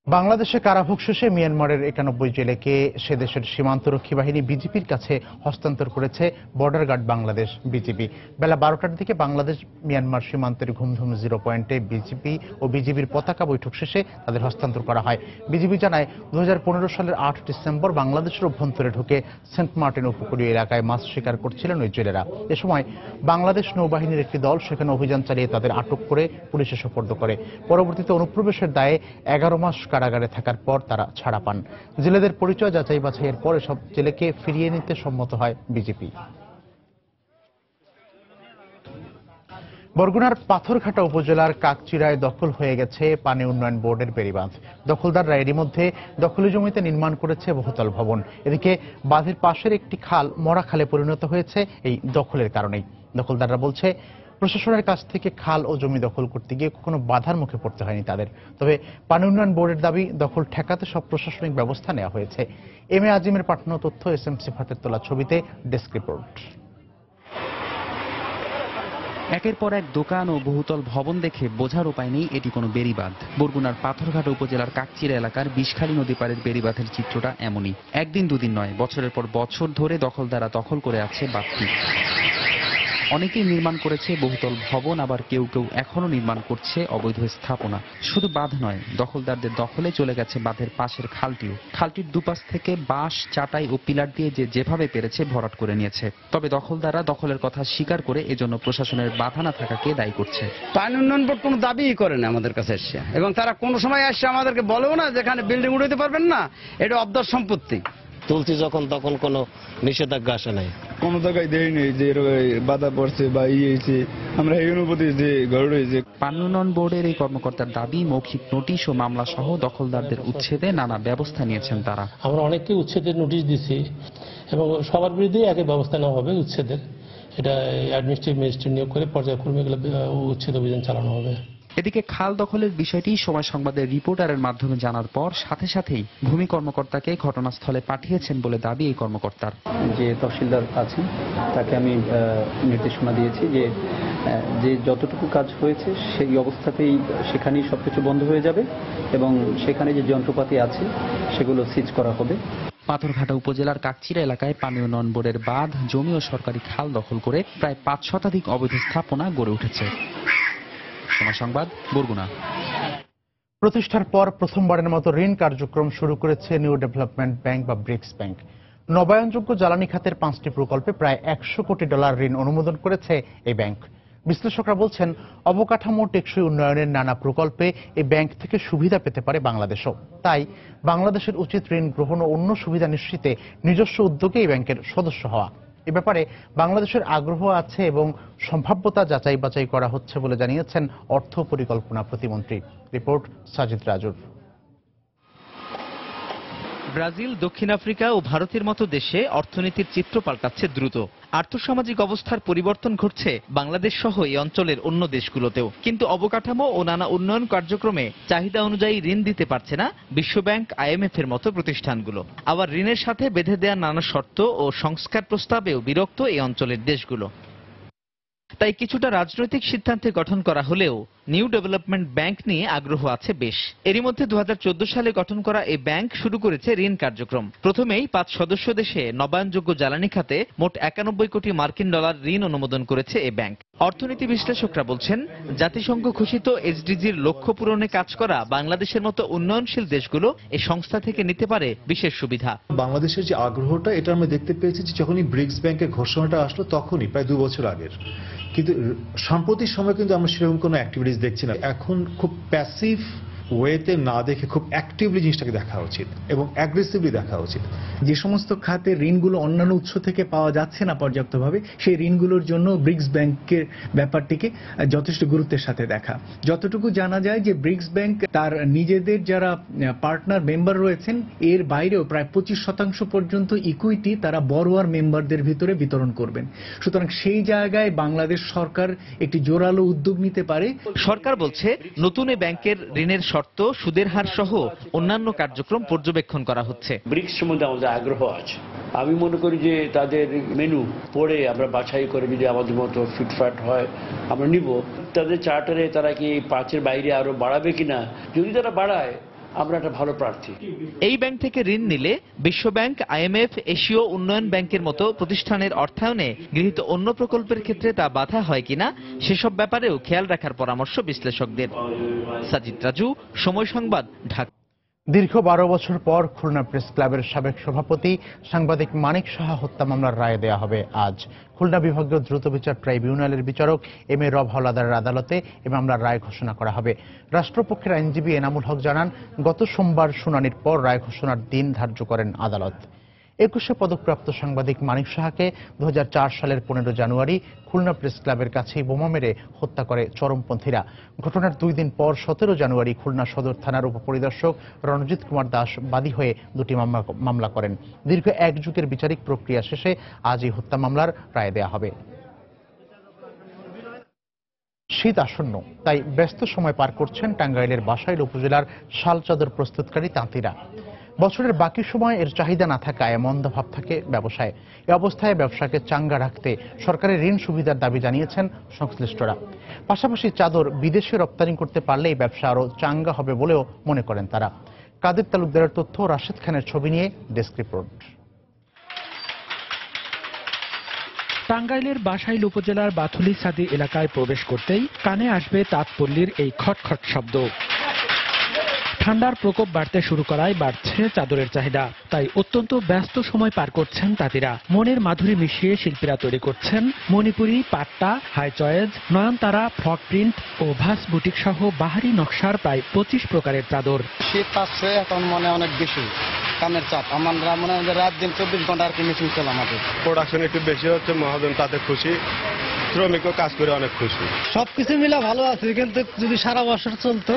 বাংলাদেশে কারাভোগ শেষে মিয়ানমারের 91 জেলেকে সে দেশের সীমান্তরক্ষী বাহিনী বিজিবির কাছে হস্তান্তর করেছে বর্ডার গার্ড বাংলাদেশ বিজিবি। বেলা 12টার দিকে বাংলাদেশ মিয়ানমার সীমান্তের ঘুমধুম 0 পয়েন্টে বিজিবি ও বিজিবির পতাকা বৈঠক শেষে তাদের হস্তান্তর করা হয়। বিজিবি জানায় 2015 সালের 8 ডিসেম্বর বাংলাদেশের অভ্যন্তরে ঢুকে সেন্ট মার্টিন উপকূলীয় এলাকায় মাছ শিকার করছিলেন ওই জেলেরা। এ সময় বাংলাদেশ নৌবাহিনীর একটি দল সেখানে অভিযান চালিয়ে তাদের আটক করে পুলিশে সোপর্দ করে। পরবর্তীতে অনুপ্রবেশের দায়ে 11 মাস কারাগারে থাকার পর তারা ছাড়া পান। জেলেদের পরিচয় যাচাই বাছাইয়ের পর সব জেলেকে ফিরিয়ে নিতে সম্মত হয় বিজেপি। বরগুনার পাথরঘাটা উপজেলার কাকচিরায় দখল হয়ে গেছে পানি উন্নয়ন বোর্ডের বেড়িবাঁধ। দখলদাররা এরই মধ্যে দখলি জমিতে নির্মাণ করেছে বহুতল ভবন। এদিকে বাঁধের পাশের একটি খাল মরা খালে পরিণত হয়েছে এই দখলের কারণেই। দখলদাররা বলছে প্রশাসনের কাছ থেকে খাল ও জমি দখল করতে গিয়ে কোনো বাধার মুখে পড়তে হয়নি তাদের। তবে পানি উন্নয়ন বোর্ডের দাবি, দখল ঠেকাতে সব প্রশাসনিক ব্যবস্থা নেওয়া হয়েছে। এম এ আজিমের পাঠানো তথ্য, এস এম সিফাতের তোলা ছবিতে ডেস্ক রিপোর্ট। একের পর এক দোকান ও বহুতল ভবন দেখে বোঝার উপায় নেই এটি কোনো বেড়িবাঁধ। বরগুনার পাথরঘাটা উপজেলার কাকচিরা এলাকার বিষখালী নদী পাড়ের বেড়িবাঁধের চিত্রটা এমনই। একদিন দুদিন নয়, বছরের পর বছর ধরে দখলদাররা দখল করে আছে বাঁধটি। অনেকেই নির্মাণ করেছে বহুতল ভবন, আবার কেউ কেউ এখনো নির্মাণ করছে অবৈধ স্থাপনা। শুধু বাঁধ নয়, দখলদারদের দখলে চলে গেছে বাঁধের পাশের খালটিও। খালটির দুপাশ থেকে বাঁশ, চাটাই ও পিলার দিয়ে যে যেভাবে পেরেছে ভরাট করে নিয়েছে। তবে দখলদাররা দখলের কথা স্বীকার করে এজন্য প্রশাসনের বাধা না থাকাকে দায়ী করছে। পানি উন্নয়ন বোর্ড কোনো দাবিই করে না আমাদের কাছে এসে, এবং তারা কোনো সময় এসে আমাদেরকে বলেও না যেখানে বিল্ডিং উঠাতে পারবেন না, এটা অবদার সম্পত্তি। তুলছি যখন তখন কোনো নিষেধাজ্ঞা আসে নাই, কোনো জায়গায় দেয় নেই যে বাধা পড়ছে বা ইয়েছে, আমরা এই অনুভূতি যে ঘর রয়েছে। পানি উন্নয়ন বোর্ডের এই কর্মকর্তার দাবি, মৌখিক নোটিশ ও মামলা সহ দখলদারদের উচ্ছেদে নানা ব্যবস্থা নিয়েছেন তারা। আমরা অনেককে উচ্ছেদের নোটিশ দিছি এবং সবার বিরুদ্ধে একই ব্যবস্থা নেওয়া হবে উচ্ছেদের। এটা অ্যাডমিনিস্ট্রেটিভ ম্যাজিস্ট্রেট নিয়োগ করে পর্যায়ক্রমে উচ্ছেদ অভিযান চালানো হবে। এদিকে খাল দখলের বিষয়টি সময় সংবাদের রিপোর্টারের মাধ্যমে জানার পর সাথে সাথেই ভূমি কর্মকর্তাকে ঘটনাস্থলে পাঠিয়েছেন বলে দাবি এই কর্মকর্তার। যে তহসিলদার আছেন তাকে আমি নির্দেশনা দিয়েছি যে যতটুকু কাজ হয়েছে সেই অবস্থাতেই সেখানেই সবকিছু বন্ধ হয়ে যাবে এবং সেখানে যে যন্ত্রপাতি আছে সেগুলো সিজ করা হবে। পাথরঘাটা উপজেলার কাকচিরা এলাকায় পানি উন্নয়ন বোর্ডের বাঁধ, জমি ও সরকারি খাল দখল করে প্রায় 5 শতাধিক অবৈধ স্থাপনা গড়ে উঠেছে। সংবাদ, বরগুনা। প্রতিষ্ঠার পর প্রথমবারের মতো ঋণ কার্যক্রম শুরু করেছে নিউ ডেভেলপমেন্ট ব্যাংক বা ব্রিক্স ব্যাংক। নবায়নযোগ্য জ্বালানি খাতের 5টি প্রকল্পে প্রায় $100 কোটি ঋণ অনুমোদন করেছে এই ব্যাংক। বিশ্লেষকরা বলছেন, অবকাঠামো টেকসই উন্নয়নের নানা প্রকল্পে এই ব্যাংক থেকে সুবিধা পেতে পারে বাংলাদেশও। তাই বাংলাদেশের উচিত ঋণ গ্রহণ ও অন্য সুবিধা নিশ্চিতে নিজস্ব উদ্যোগে এই ব্যাংকের সদস্য হওয়া। এ ব্যাপারে বাংলাদেশের আগ্রহ আছে এবং সম্ভাব্যতা যাচাই বাছাই করা হচ্ছে বলে জানিয়েছেন অর্থ পরিকল্পনা প্রতিমন্ত্রী। রিপোর্ট সাজিদ রাজুর। ব্রাজিল, দক্ষিণ আফ্রিকা ও ভারতের মতো দেশে অর্থনীতির চিত্র পাল্টাচ্ছে দ্রুত। আর্থসামাজিক অবস্থার পরিবর্তন ঘটছে বাংলাদেশ সহ এই অঞ্চলের অন্য দেশগুলোতেও। কিন্তু অবকাঠামো ও নানা উন্নয়ন কার্যক্রমে চাহিদা অনুযায়ী ঋণ দিতে পারছে না বিশ্বব্যাংক, IMF এর মতো প্রতিষ্ঠানগুলো। আবার ঋণের সাথে বেঁধে দেওয়া নানা শর্ত ও সংস্কার প্রস্তাবেও বিরক্ত এই অঞ্চলের দেশগুলো। তাই কিছুটা রাজনৈতিক সিদ্ধান্তে গঠন করা হলেও নিউ ডেভেলপমেন্ট ব্যাংক নিয়ে আগ্রহ আছে বেশ। এরই মধ্যে 2014 সালে গঠন করা এই ব্যাংক শুরু করেছে ঋণ কার্যক্রম। প্রথমেই 5 সদস্য দেশে নবায়নযোগ্য জ্বালানি খাতে মোট 91 কোটি মার্কিন ডলার ঋণ অনুমোদন করেছে এই ব্যাংক। অর্থনীতি বিশ্লেষকরা বলছেন, জাতিসংঘ ঘোষিত এসডিজির লক্ষ্য পূরণে কাজ করা বাংলাদেশের মতো উন্নয়নশীল দেশগুলো এই সংস্থা থেকে নিতে পারে বিশেষ সুবিধা। বাংলাদেশের যে আগ্রহটা, এটা আমরা দেখতে পেয়েছি যে যখনই ব্রিক্স ব্যাংকের ঘোষণাটা আসলো তখনই, প্রায় 2 বছর আগের। কিন্তু সাম্প্রতিক সময় কিন্তু আমরা সেরকম কোনো অ্যাক্টিভিটিস দেখছি না। এখন খুব প্যাসিভ ওয়েতে না দেখে খুব অ্যাক্টিভলি জিনিসটাকে দেখা উচিত এবং অ্যাগ্রেসিভলি দেখা উচিত। যে সমস্ত খাতে ঋণগুলো অন্যান্য উৎস থেকে পাওয়া যাচ্ছে না পর্যাপ্তভাবে, সেই ঋণগুলোর জন্য ব্রিক্স ব্যাংকের ব্যাপারটিকে যথেষ্ট গুরুত্বের সাথে দেখা। যতটুকু জানা যায় যে ব্রিক্স ব্যাংক তার নিজেদের যারা পার্টনার মেম্বার রয়েছেন এর বাইরেও প্রায় 25% পর্যন্ত ইকুইটি তারা বড়োয়ার মেম্বারদের ভিতরে বিতরণ করবেন। সুতরাং সেই জায়গায় বাংলাদেশ সরকার একটি জোরালো উদ্যোগ নিতে পারে। সরকার বলছে, নতুন এই ব্যাংকের ঋণের শর্ত, সুদের হার সহ অন্যান্য কার্যক্রম পর্যবেক্ষণ করা হচ্ছে। ব্রিক্স সম্বন্ধে আমাদের আগ্রহ আছে। আমি মনে করি যে তাদের মেনু পড়ে আমরা বাছাই করে যদি আমাদের মতো ফিটফাট হয় আমরা নিব। তাদের চার্টারে তারা কি 5-এর বাইরে আরো বাড়াবে কিনা, যদি তারা বাড়ায় আমরা একটা ভালো প্রার্থী। এই ব্যাংক থেকে ঋণ নিলে বিশ্বব্যাংক, আইএমএফ, এশীয় উন্নয়ন ব্যাংকের মতো প্রতিষ্ঠানের অর্থায়নে গৃহীত অন্য প্রকল্পের ক্ষেত্রে তা বাধা হয় কিনা সেসব ব্যাপারেও খেয়াল রাখার পরামর্শ বিশ্লেষকদের। সাজিদ রাজু, সময় সংবাদ, ঢাকা। দীর্ঘ 12 বছর পর খুলনা প্রেস ক্লাবের সাবেক সভাপতি সাংবাদিক মানিক সাহা হত্যা মামলার রায় দেয়া হবে আজ। খুলনা বিভাগীয় দ্রুত বিচার ট্রাইব্যুনালের বিচারক এম এ রব হাওলাদারের আদালতে এ মামলার রায় ঘোষণা করা হবে। রাষ্ট্রপক্ষের আইনজীবী এনামুল হক জানান, গত সোমবার শুনানির পর রায় ঘোষণার দিন ধার্য করেন আদালত। 21 পদকপ্রাপ্ত সাংবাদিক মানিক সাহাকে 2004 সালের 15 জানুয়ারি খুলনা প্রেস ক্লাবের কাছেই বোমা মেরে হত্যা করে চরমপন্থীরা। ঘটনার 2 দিন পর 17 জানুয়ারি খুলনা সদর থানার উপপরিদর্শক রণজিৎ কুমার দাস বাদী হয়ে 2টি মামলা করেন। দীর্ঘ 1 যুগের বিচারিক প্রক্রিয়া শেষে আজ এই হত্যা মামলার রায় দেয়া হবে। শীত আসন্ন, তাই ব্যস্ত সময় পার করছেন টাঙ্গাইলের বাসাইল উপজেলার শাল চাদর প্রস্তুতকারী তাঁতিরা। বছরের বাকি সময় এর চাহিদা না থাকায় মন্দাভাব থাকে ব্যবসায়। এ অবস্থায় ব্যবসাকে চাঙ্গা রাখতে সরকারের ঋণ সুবিধার দাবি জানিয়েছেন সংশ্লিষ্টরা। পাশাপাশি চাদর বিদেশে রপ্তানি করতে পারলেই ব্যবসা আরও চাঙ্গা হবে বলেও মনে করেন তারা। কাদের তালুকদারের তথ্য, রাশেদ খানের ছবি নিয়ে ডেস্ক রিপোর্ট। টাঙ্গাইলের বাসাইল উপজেলার বাথুলি সাদি এলাকায় প্রবেশ করতেই কানে আসবে তাঁতপল্লীর এই খটখট শব্দ। ঠান্ডার প্রকোপ বাড়তে শুরু করায় বাড়ছে চাদরের চাহিদা, তাই অত্যন্ত ব্যস্ত সময় পার করছেন তাঁতিরা। মনের মাধুরী মিশিয়ে শিল্পীরা তৈরি করছেন মণিপুরি, পাট্টা, হাই চয়েজ, নয়নতারা, ফ্রক প্রিন্ট ও ভাস বুটিক সহ বাহারি নকশার প্রায় 25 প্রকারের চাদর। শীত আসছে, এখন অনেক বেশি কামের চাপ। আমরা রাত দিন 24 ঘন্টা আর কি মেশিন চলে। আমাদের প্রোডাকশন একটু বেশি হচ্ছে, মহাজন তাতে খুশি, শ্রমিকও কাজ করে অনেক খুশি। সবকিছু মিলে ভালো আছে, কিন্তু যদি সারা বছর চলতো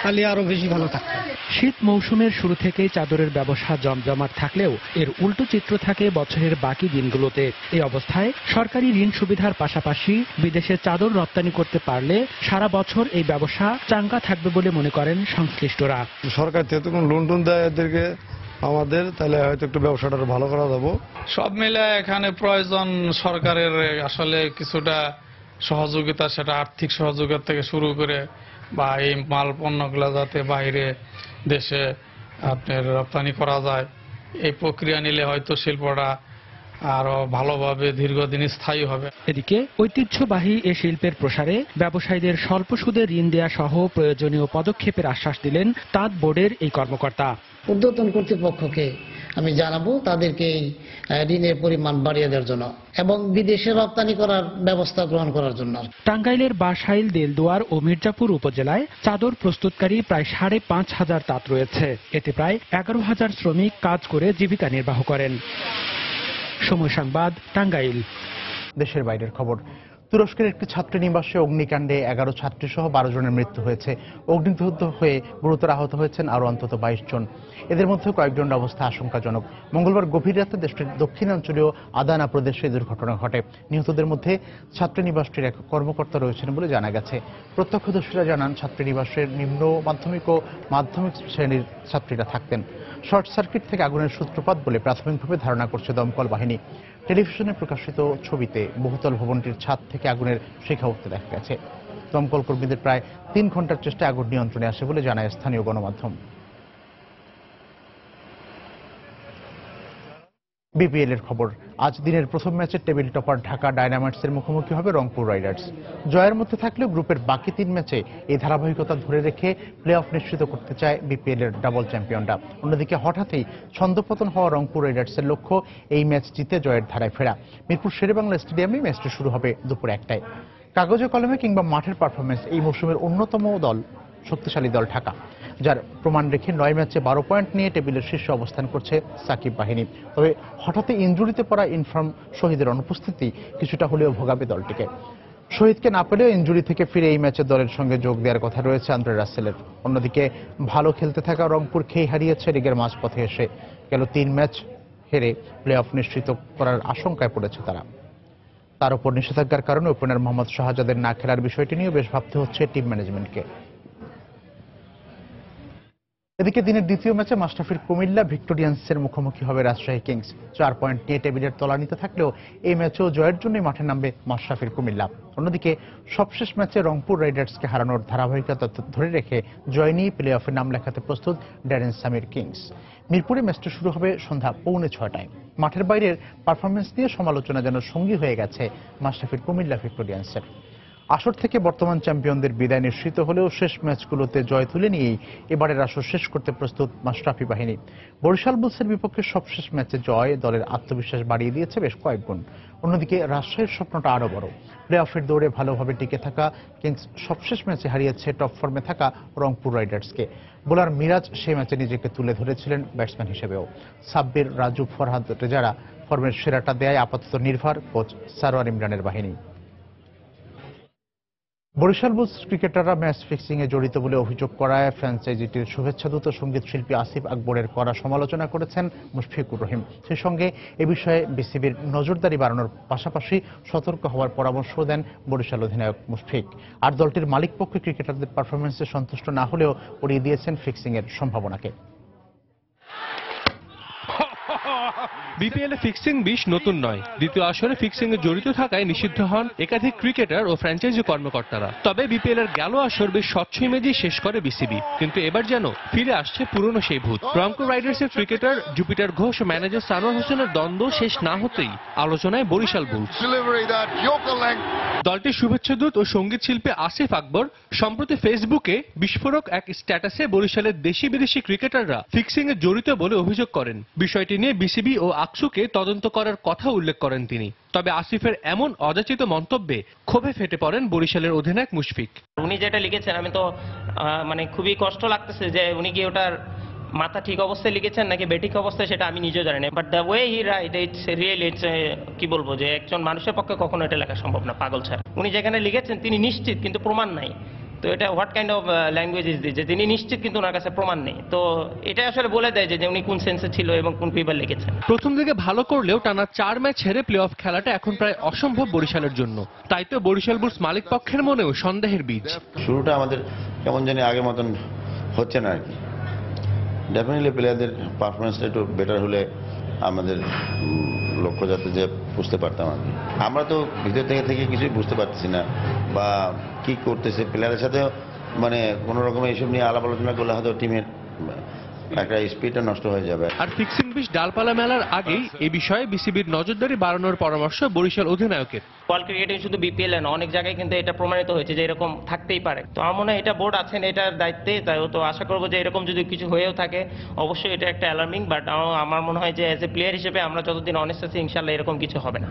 তাহলে আরো বেশি ভালো থাকতো। শীত মৌসুমের শুরু থেকেই চাদরের ব্যবসা জমজমাট থাকলেও এর উল্টো চিত্র থাকে বছরের বাকি দিনগুলোতে। এই অবস্থায় সরকারি ঋণ সুবিধার পাশাপাশি বিদেশে চাদর রপ্তানি করতে পারলে সারা বছর এই ব্যবসা চাঙ্গা থাকবে বলে মনে করেন সংশ্লিষ্টরা। সরকার থেকে তো লোন টোন দেয় এদেরকে আমাদের, তাহলে হয়তো একটু ব্যবসাটা ভালো করা যাবো। সব মিলে এখানে প্রয়োজন সরকারের আসলে কিছুটা সহযোগিতা, সেটা আর্থিক সহযোগিতা থেকে শুরু করে বা এই মাল পণ্যগুলো যাতে বাইরে দেশে আপনার রপ্তানি করা যায়, এই প্রক্রিয়া নিলে হয়তো শিল্পটা আরো ভালোভাবে দীর্ঘদিন স্থায়ী হবে। এদিকে ঐতিহ্যবাহী এ শিল্পের প্রসারে ব্যবসায়ীদের স্বল্প সুদে ঋণ দেয়া সহ প্রয়োজনীয় পদক্ষেপের আশ্বাস দিলেন তাঁত বোর্ডের এই কর্মকর্তা। ঊর্ধ্বতন কর্তৃপক্ষকে আমি জানাবো তাদেরকে এই ঋণের পরিমাণ বাড়িয়ে দেওয়ার জন্য এবং বিদেশে রপ্তানি করার ব্যবস্থা গ্রহণ করার জন্য। টাঙ্গাইলের বাসাইল, দেলদুয়ার ও মির্জাপুর উপজেলায় চাদর প্রস্তুতকারী প্রায় 5,500 তাঁত রয়েছে। এতে প্রায় 11,000 শ্রমিক কাজ করে জীবিকা নির্বাহ করেন। সময় সংবাদ, টাঙ্গাইল। দেশের বাইরের খবর। তুরস্কের একটি ছাত্রীনিবাসে অগ্নিকাণ্ডে 11 ছাত্রী সহ 12 জনের মৃত্যু হয়েছে। অগ্নিদগ্ধ হয়ে গুরুতর আহত হয়েছেন আরও অন্তত 22 জন। এদের মধ্যে কয়েকজনের অবস্থা আশঙ্কাজনক। মঙ্গলবার গভীর রাতে দেশটির দক্ষিণাঞ্চলীয় আদানা প্রদেশে দুর্ঘটনা ঘটে। নিহতদের মধ্যে ছাত্রীনিবাসটির এক কর্মকর্তা রয়েছেন বলে জানা গেছে। প্রত্যক্ষদর্শীরা জানান, ছাত্রীনিবাসের নিম্ন মাধ্যমিক ও মাধ্যমিক শ্রেণীর ছাত্রীরা থাকতেন। শর্ট সার্কিট থেকে আগুনের সূত্রপাত বলে প্রাথমিকভাবে ধারণা করছে দমকল বাহিনী। টেলিভিশনে প্রকাশিত ছবিতে বহুতল ভবনটির ছাদ থেকে আগুনের শিখা উঠতে দেখা গেছে। দমকল কর্মীদের প্রায় 3 ঘন্টার চেষ্টায় আগুন নিয়ন্ত্রণে আসে বলে জানায় স্থানীয় গণমাধ্যম। বিপিএল এর খবর। আজ দিনের প্রথম ম্যাচে টেবিল টপার ঢাকা ডায়নামাইটসের মুখোমুখি হবে রংপুর রাইডার্স। জয়ের মধ্যে থাকলেও গ্রুপের বাকি 3 ম্যাচে এই ধারাবাহিকতা ধরে রেখে প্লে অফ নিশ্চিত করতে চায় বিপিএল এর ডাবল চ্যাম্পিয়নরা। অন্যদিকে হঠাৎই ছন্দপতন হওয়া রংপুর রাইডার্সের লক্ষ্য এই ম্যাচ জিতে জয়ের ধারায় ফেরা। মিরপুর শেরেবাংলা স্টেডিয়ামে ম্যাচটি শুরু হবে দুপুর 1টায়। কাগজে কলমে কিংবা মাঠের পারফরমেন্স এই মৌসুমের অন্যতম শক্তিশালী দল ঢাকা, যার প্রমাণ রেখে 9 ম্যাচে 12 পয়েন্ট নিয়ে টেবিলের শীর্ষে অবস্থান করছে সাকিব বাহিনী। তবে হঠাৎই ইনজুরিতে পড়া ইনফর্ম শহীদের অনুপস্থিতি কিছুটা হলেও ভোগাবে দলটিকে। শহীদকে না পেলেও ইনজুরি থেকে ফিরে এই ম্যাচে দলের সঙ্গে যোগ দেওয়ার কথা রয়েছে আন্দ্রে রাসেলের। অন্যদিকে ভালো খেলতে থাকা রংপুর খেই হারিয়েছে লিগের মাঝপথে এসে। গেল 3 ম্যাচ হেরে প্লে অফ নিশ্চিত করার আশঙ্কায় পড়েছে তারা। তার উপর নিষেধাজ্ঞার কারণে ওপেনার মোহাম্মদ শাহজাদের না খেলার বিষয়টি নিয়েও বেশ ভাবতে হচ্ছে টিম ম্যানেজমেন্টকে। এদিকে দিনের দ্বিতীয় ম্যাচে মাশরাফির কুমিল্লা ভিক্টোরিয়ান্সের মুখোমুখি হবে রাজশাহী কিংস। 4 পয়েন্ট নিয়ে টেবিলের তলানিতে থাকলেও এই ম্যাচেও জয়ের জন্যই মাঠে নামবে মাশরাফির কুমিল্লা। অন্যদিকে সবশেষ ম্যাচে রংপুর রাইডার্সকে হারানোর ধারাবাহিকতা ধরে রেখে জয় নিয়ে প্লে অফে নাম লেখাতে প্রস্তুত ড্যারেন সামির কিংস। মিরপুরে ম্যাচটি শুরু হবে সন্ধ্যা 6:45। মাঠের বাইরের পারফরমেন্স নিয়ে সমালোচনা যেন সঙ্গী হয়ে গেছে মাশরাফির কুমিল্লা ভিক্টোরিয়ান্সের। আসর থেকে বর্তমান চ্যাম্পিয়নদের বিদায় নিশ্চিত হলেও শেষ ম্যাচগুলোতে জয় তুলে নিয়েই এবারের আসর শেষ করতে প্রস্তুত মাশরাফি বাহিনী। বরিশাল বুলসের বিপক্ষে সবশেষ ম্যাচে জয় দলের আত্মবিশ্বাস বাড়িয়ে দিয়েছে বেশ কয়েক গুণ। অন্যদিকে রাজশাহীর স্বপ্নটা আরও বড়। প্লে অফের দৌড়ে ভালোভাবে টিকে থাকা কিংস সবশেষ ম্যাচে হারিয়েছে টপ ফর্মে থাকা রংপুর রাইডার্সকে। বোলার মিরাজ সেই ম্যাচে নিজেকে তুলে ধরেছিলেন ব্যাটসম্যান হিসেবেও। সাব্বির, রাজু, ফরহাদ, রেজারা ফর্মের সেরাটা দেয় আপাতত নির্ভর কোচ সারোয়ার ইমরানের বাহিনী। বরিশাল বুলস ক্রিকেটাররা ম্যাচ ফিক্সিং এ জড়িত বলে অভিযোগ করায় ফ্র্যাঞ্চাইজিটির শুভেচ্ছাদূত সঙ্গীত শিল্পী আসিফ আকবরের কড়া সমালোচনা করেছেন মুশফিকুর রহিম। সেই সঙ্গে এ বিষয়ে বিসিবির নজরদারি বাড়ানোর পাশাপাশি সতর্ক হওয়ার পরামর্শ দেন বরিশাল অধিনায়ক মুশফিক। আর দলটির মালিকপক্ষ ক্রিকেটারদের পারফরমেন্সে সন্তুষ্ট না হলেও উড়িয়ে দিয়েছেন ফিক্সিং এর সম্ভাবনাকে। বিপিএল এ ফিক্সিং বিষ নতুন নয়। দ্বিতীয় আসরে ফিক্সিং এ জড়িত থাকায় নিষিদ্ধ হন একাধিক ক্রিকেটার ও ফ্র্যাঞ্চাইজি কর্মকর্তারা। তবে বিপিএল এর গেল আসর বেশ স্বচ্ছ ইমেজে শেষ করে বিসিবি, কিন্তু এবার যেন ফিরে আসছে পুরনো সেই ভূত। রংপুর রাইডার্সের ক্রিকেটার জুপিটার ঘোষ ও ম্যানেজার সানোয়ার হোসেনের দ্বন্দ্ব শেষ না হতেই আলোচনায় বরিশাল বুলস। দলটির শুভেচ্ছাদূত ও সঙ্গীত শিল্পী আসিফ আকবর সম্প্রতি ফেসবুকে বিস্ফোরক এক স্ট্যাটাসে বরিশালের দেশি বিদেশি ক্রিকেটাররা ফিক্সিং এ জড়িত বলে অভিযোগ করেন। বিষয়টি নিয়ে বিসিবি ও আকসুকে তদন্ত করার কথা উল্লেখ করেন তিনি। তবে আসিফের এমন অযাচিত মন্তব্যে ক্ষোভে ফেটে পড়েন বরিশালের অধিনায়ক মুশফিক। উনি যেটা লিখেছেন আমি তো মানে খুবই কষ্ট লাগতেছে যে উনি কি ওটার মাথা ঠিক অবস্থায় লিখেছেন নাকি বেঠিক অবস্থায় সেটা আমি নিজেও জানি না। But the way he write it's really it's কি বলবো যে একজন মানুষের পক্ষে কখনো এটা লেখা সম্ভব না পাগল ছাড়া। উনি যেখানে লিখেছেন তিনি নিশ্চিত কিন্তু প্রমাণ নাই। তো এটা what kind of language is this যে তিনি নিশ্চিত কিন্তু ওনার কাছে প্রমাণ নেই। তো এটা আসলে বলে দেয় যে উনি কোন সেন্সে ছিল এবং কোন পেপার লিখেছেন। প্রথম দিকে ভালো করলেও টানা 4 ম্যাচ হেরে প্লে অফ খেলাটা এখন প্রায় অসম্ভব বরিশালের জন্য। তাই তো বরিশাল বুলস মালিক পক্ষের মনেও সন্দেহের বীজ। শুরুটা আমাদের কেমন জানি আগের মতন হচ্ছে না আর কি। ডেফিনেটলি প্লেয়ারদের পারফরমেন্সটা একটু বেটার হলে আমাদের লক্ষ্য যাতে যে বুঝতে পারতাম আর কি। আমরা তো ভিতর থেকে কিছুই বুঝতে পারতেছি না বা কি করতেছে প্লেয়ারের সাথে মানে কোনো রকমের এইসব নিয়ে আলাপ আলোচনা করলে হয়তো টিমের একটা স্পিডটা নষ্ট হয়ে যাবে। আর ফিক্সিং বিষ ডালপালা মেলার আগেই এই বিষয়ে বিসিবির নজরদারি বাড়ানোর পরামর্শ বরিশাল অধিনায়কের। ওয়ার্ল্ড ক্রিকেটে শুধু বিপিএল না অনেক জায়গায় কিন্তু এটা প্রমাণিত হয়েছে যে এরকম থাকতেই পারে। তো আমার মনে হয় এটা বোর্ড আছেন এটার দায়িত্বে, তাই তো আশা করবো যে এরকম যদি কিছু হয়েও থাকে অবশ্যই এটা একটা অ্যালার্মিং। বাট আমার মনে হয় যে অ্যাজ এ প্লেয়ার হিসেবে আমরা যতদিন অনেস্ট আছি ইনশাল্লাহ এরকম কিছু হবে না।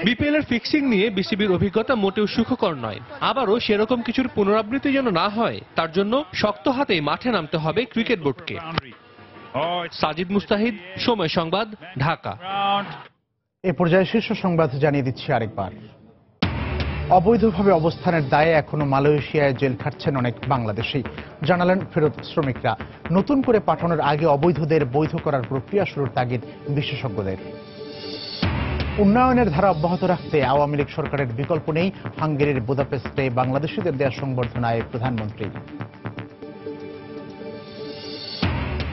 বিপিএল এর ফিক্সিং নিয়ে বিসিবির অভিজ্ঞতা মোটেও সুখকর নয়। আবারও সেরকম কিছুর পুনরাবৃত্তি যেন না হয় তার জন্য শক্ত হাতেই মাঠে নামতে হবে ক্রিকেট বোর্ডকে। সাজিদ মুস্তাহিদ, সময় সংবাদ, ঢাকা। এ পর্যায়ে শীর্ষ সংবাদ জানিয়ে দিচ্ছি আরেকবার। অবৈধভাবে অবস্থানের দায়ে এখনো মালয়েশিয়ায় জেল খাটছেন অনেক বাংলাদেশি, জানালেন ফেরত শ্রমিকরা। নতুন করে পাঠানোর আগে অবৈধদের বৈধ করার প্রক্রিয়া শুরুর তাগিদ বিশেষজ্ঞদের। উন্নয়নের ধারা অব্যাহত রাখতে আওয়ামী লীগ সরকারের বিকল্প নেই, হাঙ্গেরির বুদাপেস্টে বাংলাদেশিদের দেয়া সংবর্ধনায় প্রধানমন্ত্রী।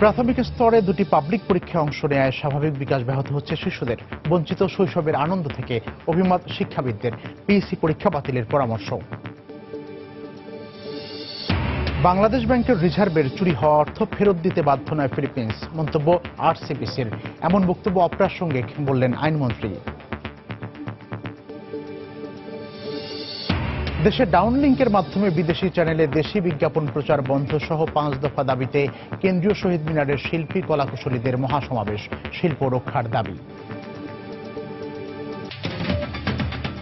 প্রাথমিক স্তরে দুটি পাবলিক পরীক্ষায় অংশ নেয় স্বাভাবিক বিকাশ ব্যাহত হচ্ছে শিশুদের। বঞ্চিত শৈশবের আনন্দ থেকে অভিমত শিক্ষাবিদদের। পিএসসি পরীক্ষা বাতিলের পরামর্শ। বাংলাদেশ ব্যাংকের রিজার্ভের চুরি হওয়া অর্থ ফেরত দিতে বাধ্য নয় ফিলিপিন্স। মন্তব্য আরসিবিসির। এমন বক্তব্য অপ্রাসঙ্গিক বললেন আইনমন্ত্রী। দেশে ডাউনলিংকের মাধ্যমে বিদেশি চ্যানেলে দেশি বিজ্ঞাপন প্রচার বন্ধ সহ 5 দফা দাবিতে কেন্দ্রীয় শহীদ মিনারের শিল্পী কলাকুশলীদের মহাসমাবেশ। শিল্প রক্ষার দাবি।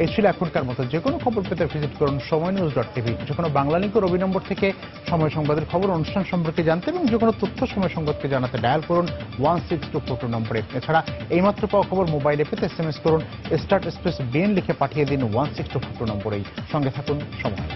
এই ছিল এখনকার মতো। যে কোনো খবর পেতে ভিজিট করুন সময়নিউজ.tv। যে কোনো বাংলা লিঙ্ক ও রবি নম্বর থেকে সময় সংবাদের খবর অনুষ্ঠান সম্পর্কে জানতে এবং যে কোনো তথ্য সময় সংবাদকে জানাতে ডায়াল করুন 16242 নম্বরে। এছাড়া এইমাত্র পাওয়া খবর মোবাইলে পেতে SMS করুন *BN লিখে পাঠিয়ে দিন 16242 নম্বরেই। সঙ্গে থাকুন সময়।